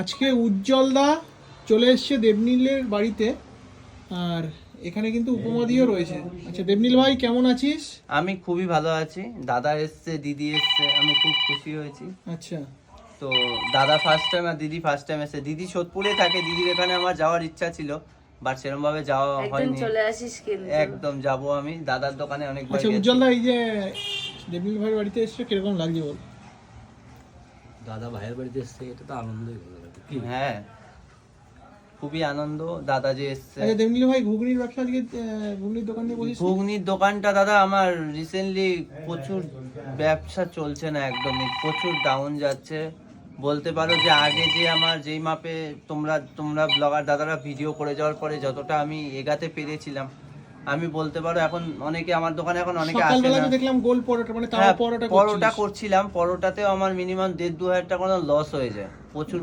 আজকে উজ্জ্বল দা চলে এসছে দেবনীলের বাড়িতে, আর এখানে কিন্তু উপমাদিও রয়েছে। আচ্ছা দেবনীল ভাই কেমন আছিস? আমি খুবই ভালো আছি। দাদা এসছে, দিদি এসছে, আমি খুব খুশি হয়েছি। আচ্ছা, তো দাদা ফার্স্ট টাইম আর দিদি ফার্স্ট টাইম এসে। দিদি সোদপুরে থাকে, দিদির এখানে আমার যাওয়ার ইচ্ছা ছিল, বাট সেরকম ভাবে যাওয়া হয়নি। চলে আসিস কিন্তু একদম যাব আমি দাদার দোকানে অনেকবার আচ্ছা গেছি। উজ্জ্বল দা এই যে দেবনীল ভাইয়ের বাড়িতে এসছে কিরকম লাগছে বল? দাদা ভাইয়ের বাড়িতে এসছে, এটা তো আনন্দই ভালো লাগে কি? হ্যাঁ, খুবই আনন্দ দাদা যে এসছে। আচ্ছা দেবনীল ভাই ঘুগনির ব্যবসা আজকে ঘুগনির দোকান নিয়ে বসিস? ঘুগনির দোকানটা দাদা আমার রিসেন্টলি প্রচুর ব্যবসা চলছে না, একদমই প্রচুর ডাউন যাচ্ছে। বলতে পারো যে আগে যে আমার যেই মাপে তোমরা ব্লগার দাদারা ভিডিও করে যাওয়ার পরে যতটা আমি এগাতে পেরেছিলাম, আমি বলতে পারো এখন অনেকে আমার দোকানে এখন অনেকে আসে সকালবেলা না। তো দেখলাম গোল পরোটা, মানে তাও হ্যাঁ, পরোটা পরোটা করছিলাম, পরোটাতেও আমার মিনিমাম 1.5-2 হাজার টাকা লস হয়ে যায়। প্রচুর